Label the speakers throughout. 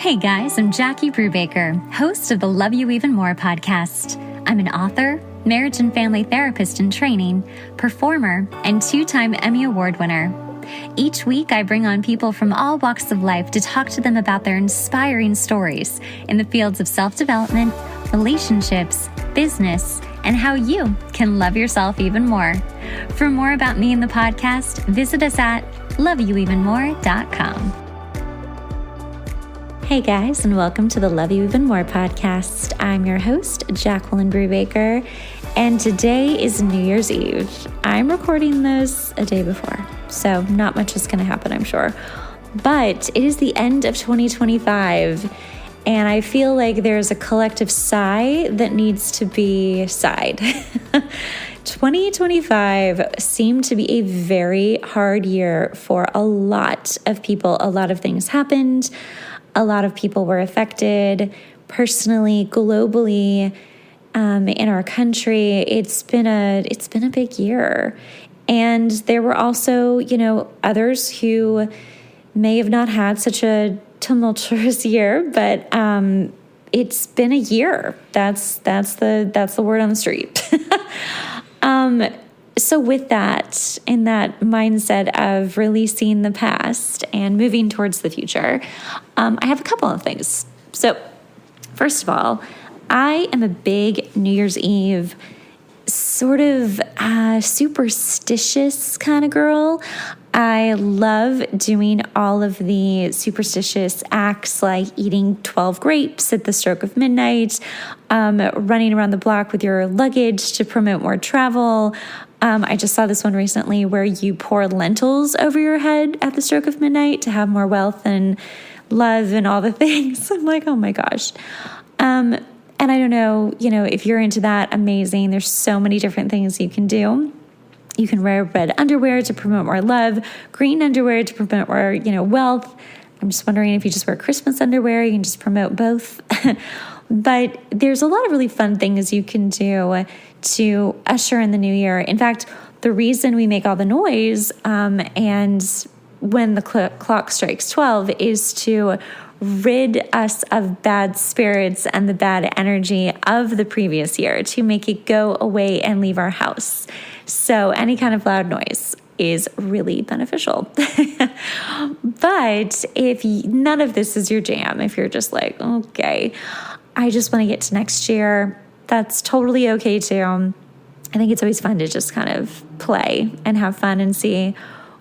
Speaker 1: Hey guys, I'm Jackie Brubaker, host of the Love You Even More podcast. I'm an author, marriage and family therapist in training, performer, and 2-time Emmy Award winner. Each week, I bring on people from all walks of life to talk to them about their inspiring stories in the fields of self-development, relationships, business, and how you can love yourself even more. For more about me and the podcast, visit us at loveyouevenmore.com. Hey guys, and welcome to the Love You Even More podcast. I'm your host, Jacqueline Brubaker, and today is New Year's Eve. I'm recording this a day before, so not much is going to happen, I'm sure. But it is the end of 2025, and I feel like there's a collective sigh that needs to be sighed. 2025 seemed to be a very hard year for a lot of people. A lot of things happened. A lot of people were affected personally, globally, in our country. It's been a big year. And there were also, others who may have not had such a tumultuous year, but it's been a year. That's the word on the street. So with that, in that mindset of releasing the past and moving towards the future, I have a couple of things. So first of all, I am a big New Year's Eve sort of superstitious kind of girl. I love doing all of the superstitious acts like eating 12 grapes at the stroke of midnight, running around the block with your luggage to promote more travel. I just saw this one recently where you pour lentils over your head at the stroke of midnight to have more wealth and love and all the things. I'm like, oh my gosh. And I don't know, if you're into that, amazing. There's so many different things you can do. You can wear red underwear to promote more love, green underwear to promote more, wealth. I'm just wondering if you just wear Christmas underwear, you can just promote both. But there's a lot of really fun things you can do to usher in the new year. In fact, the reason we make all the noise and when the clock strikes 12 is to rid us of bad spirits and the bad energy of the previous year, to make it go away and leave our house. So any kind of loud noise is really beneficial. But if none of this is your jam, if you're just like, okay, I just want to get to next year, that's totally okay too. I think it's always fun to just kind of play and have fun and see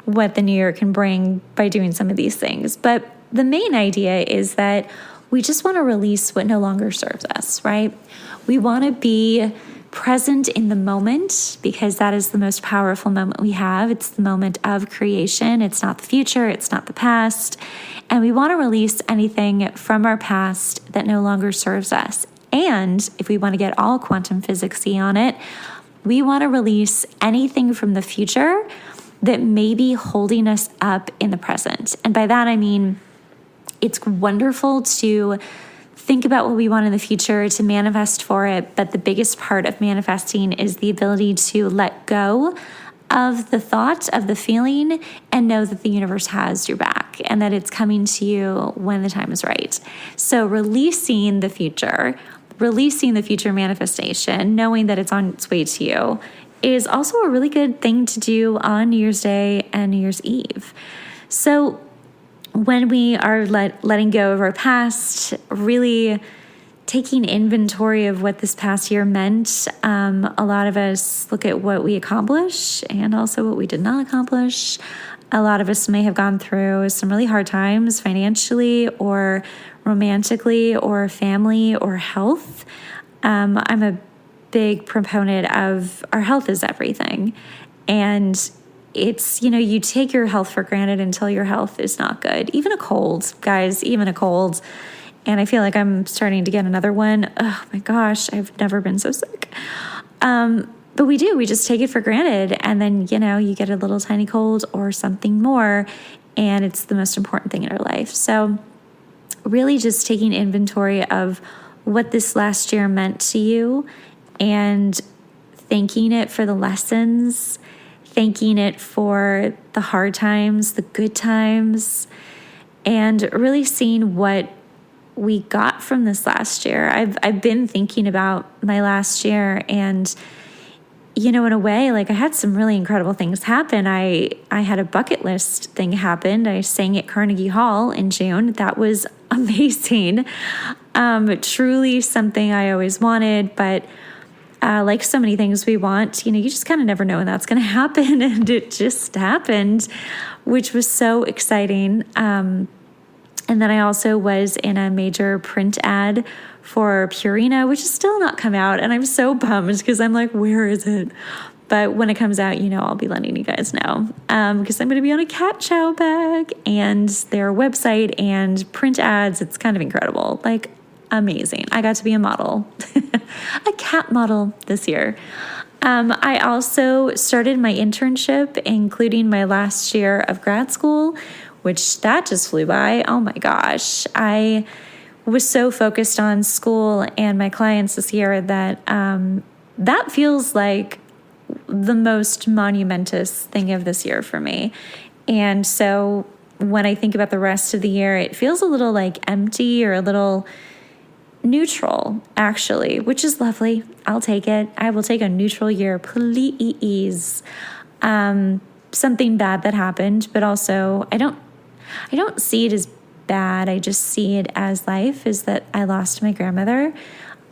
Speaker 1: what the new year can bring by doing some of these things. But the main idea is that we just want to release what no longer serves us, right? We want to be present in the moment because that is the most powerful moment we have. It's the moment of creation. It's not the future. It's not the past. And we want to release anything from our past that no longer serves us. And if we want to get all quantum physics-y on it, we want to release anything from the future that may be holding us up in the present. And by that, I mean, it's wonderful to think about what we want in the future, to manifest for it. But the biggest part of manifesting is the ability to let go of the thought, of the feeling, and know that the universe has your back and that it's coming to you when the time is right. So releasing the future manifestation, knowing that it's on its way to you, is also a really good thing to do on New Year's Day and New Year's Eve. So when we are letting go of our past, really taking inventory of what this past year meant, a lot of us look at what we accomplished and also what we did not accomplish. A lot of us may have gone through some really hard times financially or romantically or family or health. I'm a big proponent of our health is everything. And it's, you take your health for granted until your health is not good. Even a cold, guys, even a cold. And I feel like I'm starting to get another one. Oh my gosh, I've never been so sick. But we just take it for granted. And then, you get a little tiny cold or something more, and it's the most important thing in our life. So really just taking inventory of what this last year meant to you and thanking it for the lessons, thanking it for the hard times, the good times, and really seeing what we got from this last year. I've been thinking about my last year, and in a way, like, I had some really incredible things happen. I had a bucket list thing happen. I sang at Carnegie Hall in June. That was amazing. Truly something I always wanted, but like so many things we want, you just kind of never know when that's going to happen. And it just happened, which was so exciting. And then I also was in a major print ad for Purina, which has still not come out. And I'm so bummed because I'm like, where is it? But when it comes out, I'll be letting you guys know, because I'm going to be on a cat chow bag and their website and print ads. It's kind of incredible. Like, amazing. I got to be a model, a cat model this year. I also started my internship, including my last year of grad school, which that just flew by. Oh my gosh. I was so focused on school and my clients this year that that feels like the most monumentous thing of this year for me. And so when I think about the rest of the year, it feels a little like empty or a little neutral, actually, which is lovely. I'll take it. I will take a neutral year, please. Something bad that happened, but also I don't see it as bad. I just see it as life, is that I lost my grandmother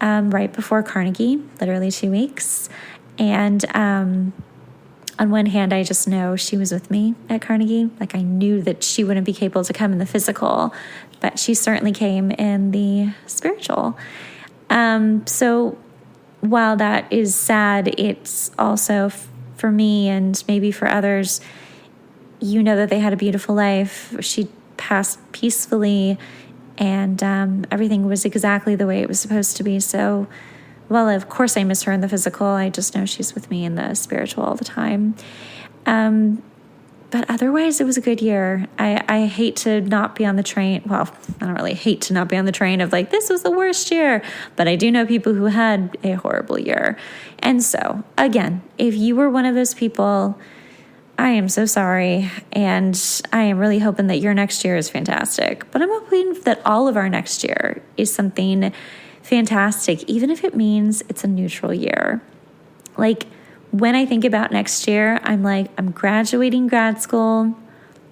Speaker 1: right before Carnegie, literally 2 weeks. And on one hand, I just know she was with me at Carnegie. Like, I knew that she wouldn't be capable to come in the physical, but she certainly came in the spiritual. So while that is sad, it's also for me and maybe for others, that they had a beautiful life. She passed peacefully, and everything was exactly the way it was supposed to be. So, well, of course I miss her in the physical. I just know she's with me in the spiritual all the time. But otherwise, it was a good year. I hate to not be on the train. Well, I don't really hate to not be on the train of like, this was the worst year. But I do know people who had a horrible year. And so, again, if you were one of those people, I am so sorry. And I am really hoping that your next year is fantastic. But I'm hoping that all of our next year is something fantastic, even if it means it's a neutral year. Like, when I think about next year, I'm like, I'm graduating grad school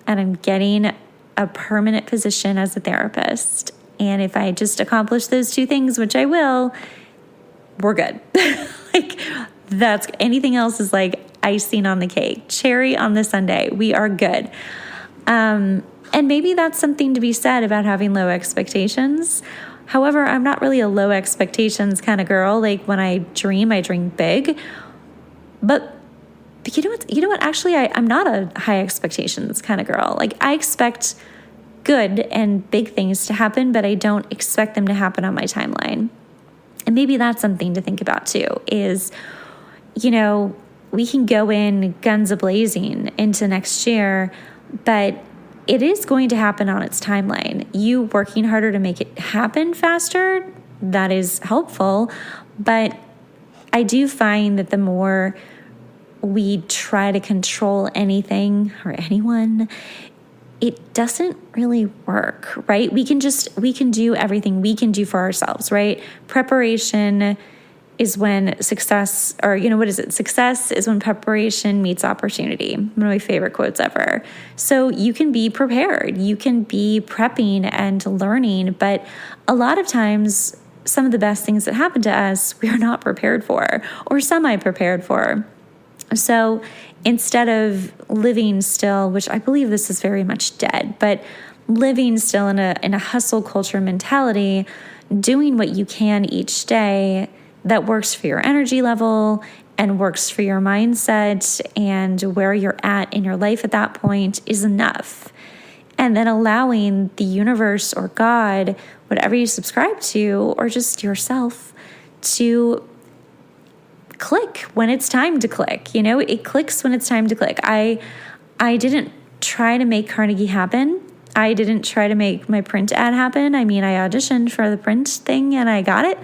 Speaker 1: and I'm getting a permanent position as a therapist. And if I just accomplish those two things, which I will, we're good. Like, that's anything else is like icing on the cake, cherry on the sundae. We are good. And maybe that's something to be said about having low expectations. However, I'm not really a low expectations kind of girl. Like, when I dream big. But you know what? Actually, I'm not a high expectations kind of girl. Like, I expect good and big things to happen, but I don't expect them to happen on my timeline. And maybe that's something to think about too, is, we can go in guns a-blazing into next year, but it is going to happen on its timeline. You working harder to make it happen faster, that is helpful. But I do find that the more we try to control anything or anyone, it doesn't really work, right? We can do everything we can do for ourselves, right? Preparation is when success, or what is it? Success is when preparation meets opportunity. One of my favorite quotes ever. So you can be prepared, you can be prepping and learning, but a lot of times some of the best things that happen to us, we are not prepared for or semi-prepared for. So instead of living still, which I believe this is very much dead, but living still in a hustle culture mentality, doing what you can each day that works for your energy level and works for your mindset and where you're at in your life at that point is enough. And then allowing the universe or God, whatever you subscribe to, or just yourself, to click when it's time to click. It clicks when it's time to click. I didn't try to make Carnegie happen. I didn't try to make my print ad happen. I mean, I auditioned for the print thing and I got it.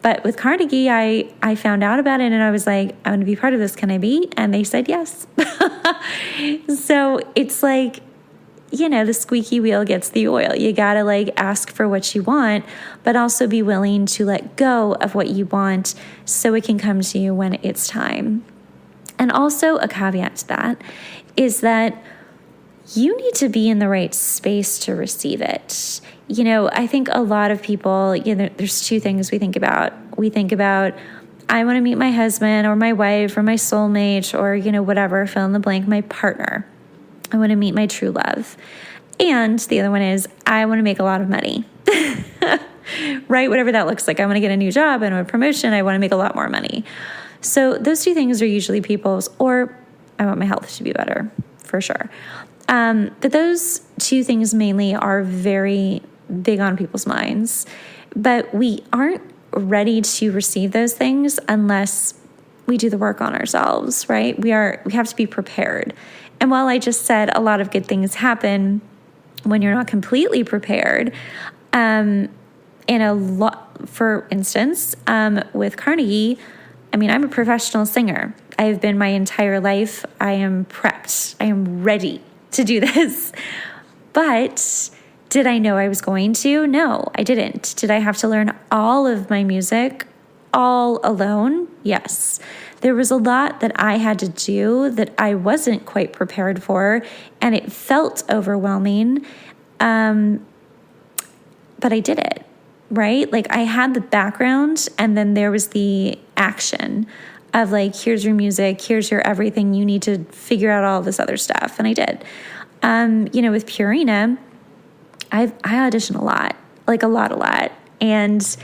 Speaker 1: But with Carnegie, I found out about it and I was like, I want to be part of this. Can I be? And they said yes. So it's like, the squeaky wheel gets the oil. You got to like ask for what you want, but also be willing to let go of what you want so it can come to you when it's time. And also a caveat to that is that you need to be in the right space to receive it. I think a lot of people, there's two things we think about. We think about, I want to meet my husband or my wife or my soulmate or, whatever, fill in the blank, my partner. I want to meet my true love. And the other one is, I want to make a lot of money, right? Whatever that looks like. I want to get a new job and a promotion. I want to make a lot more money. So those two things are usually people's, or I want my health to be better, for sure. But those two things mainly are very big on people's minds. But we aren't ready to receive those things unless we do the work on ourselves, right? We have to be prepared. And while I just said a lot of good things happen when you're not completely prepared, for instance, with Carnegie, I'm a professional singer. I have been my entire life. I am prepped. I am ready to do this. But did I know I was going to? No, I didn't. Did I have to learn all of my music all alone? Yes. There was a lot that I had to do that I wasn't quite prepared for, and it felt overwhelming. But I did it, right? Like I had the background, and then there was the action of like, here's your music, here's your everything. You need to figure out all this other stuff. And I did. With Purina, I audition a lot. And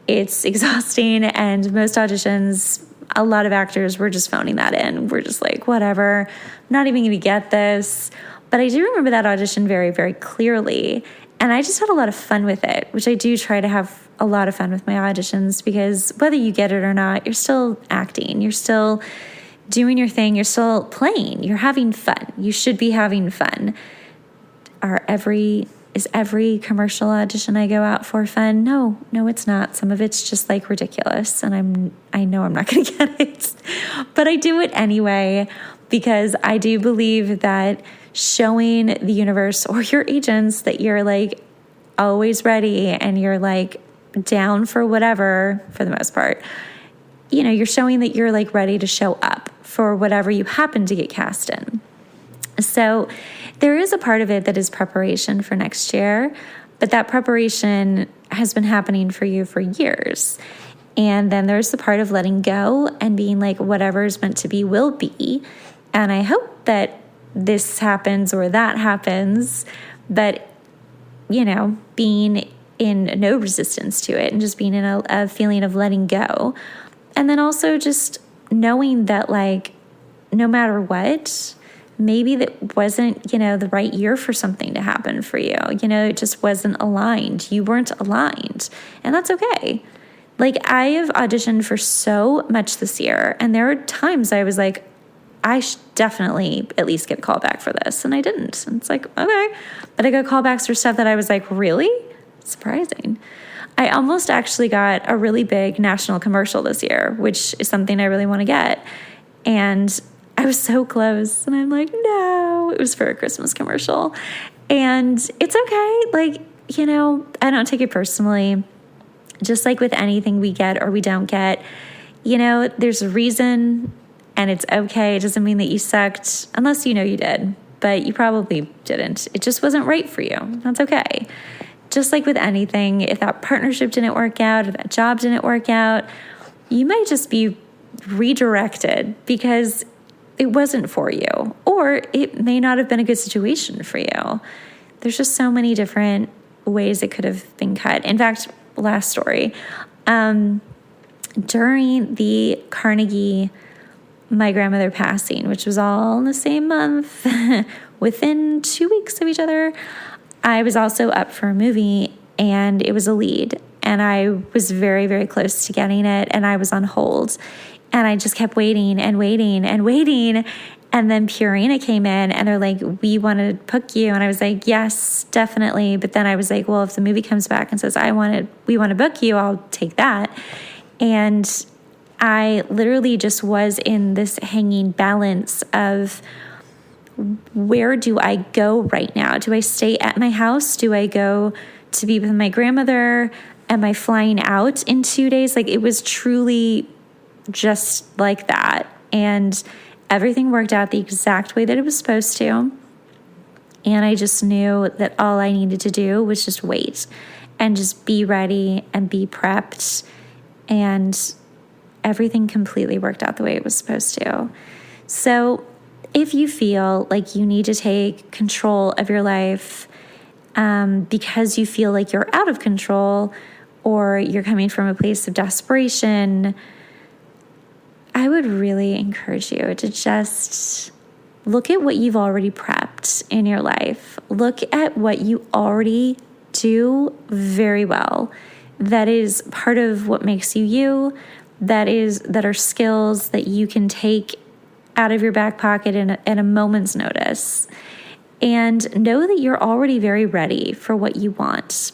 Speaker 1: it's exhausting. And most auditions, a lot of actors were just phoning that in. We're just like, whatever, I'm not even going to get this. But I do remember that audition very, very clearly. And I just had a lot of fun with it, which I do try to have a lot of fun with my auditions, because whether you get it or not, you're still acting. You're still doing your thing. You're still playing. You're having fun. You should be having fun. Is every commercial audition I go out for fun? No, it's not. Some of it's just like ridiculous, and I know I'm not going to get it, but I do it anyway, because I do believe that showing the universe or your agents that you're like always ready and you're like down for whatever, for the most part, you're showing that you're like ready to show up for whatever you happen to get cast in. So there is a part of it that is preparation for next year, but that preparation has been happening for you for years. And then there's the part of letting go and being like, whatever is meant to be will be. And I hope that this happens or that happens, but, being in no resistance to it and just being in a feeling of letting go. And then also just knowing that, like, no matter what, maybe that wasn't, the right year for something to happen for you. It just wasn't aligned. You weren't aligned. And that's okay. Like, I have auditioned for so much this year, and there are times I was like, I should definitely at least get a call back for this. And I didn't. And it's like, okay. But I got callbacks for stuff that I was like, really? Surprising. I almost actually got a really big national commercial this year, which is something I really want to get. And I was so close. And I'm like, no, it was for a Christmas commercial. And it's okay. Like, I don't take it personally. Just like with anything we get or we don't get, there's a reason. And it's okay. It doesn't mean that you sucked, unless you did, but you probably didn't. It just wasn't right for you. That's okay. Just like with anything, if that partnership didn't work out, or that job didn't work out, you might just be redirected because it wasn't for you, or it may not have been a good situation for you. There's just so many different ways it could have been cut. In fact, last story, during the Carnegie, my grandmother passing, which was all in the same month, within 2 weeks of each other, I was also up for a movie, and it was a lead, and I was very, very close to getting it, and I was on hold, and I just kept waiting and waiting and waiting, and then Purina came in, and they're like, we want to book you, and I was like, yes, definitely, but then I was like, well, if the movie comes back and says, we want to book you, I'll take that, and I literally just was in this hanging balance of, where do I go right now? Do I stay at my house? Do I go to be with my grandmother? Am I flying out in 2 days? Like, it was truly just like that. And everything worked out the exact way that it was supposed to. And I just knew that all I needed to do was just wait and just be ready and be prepped. And everything completely worked out the way it was supposed to. So if you feel like you need to take control of your life because you feel like you're out of control, or you're coming from a place of desperation, I would really encourage you to just look at what you've already prepped in your life. Look at what you already do very well. That is part of what makes you you. That are skills that you can take out of your back pocket at a moment's notice. And know that you're already very ready for what you want.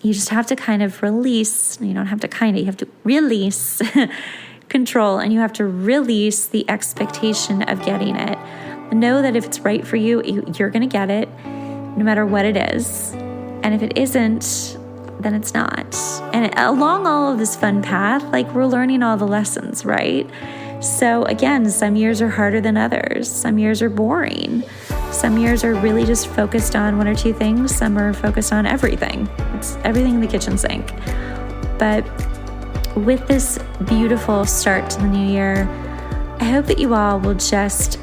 Speaker 1: You just have to kind of release. You don't have to you have to release control, and you have to release the expectation of getting it. Know that if it's right for you, you're going to get it no matter what it is. And if it isn't, then it's not. And along all of this fun path, like, we're learning all the lessons, right? So again, some years are harder than others. Some years are boring. Some years are really just focused on one or two things. Some are focused on everything. It's everything in the kitchen sink. But with this beautiful start to the new year, I hope that you all will just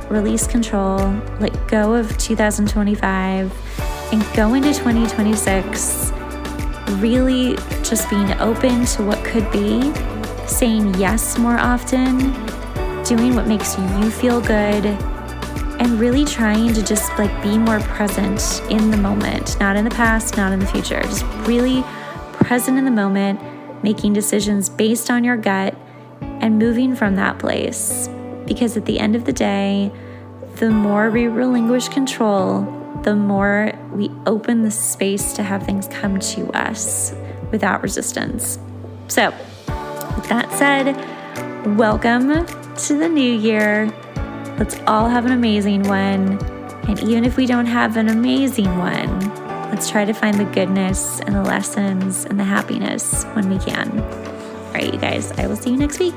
Speaker 1: release control, let go of 2025, and go into 2026 really just being open to what could be, saying yes more often, doing what makes you feel good, and really trying to just be more present in the moment, not in the past, not in the future, just really present in the moment, making decisions based on your gut and moving from that place. Because at the end of the day, the more we relinquish control, the more we open the space to have things come to us without resistance. So, with that said, welcome to the new year. Let's all have an amazing one. And even if we don't have an amazing one, let's try to find the goodness and the lessons and the happiness when we can. All right, you guys, I will see you next week.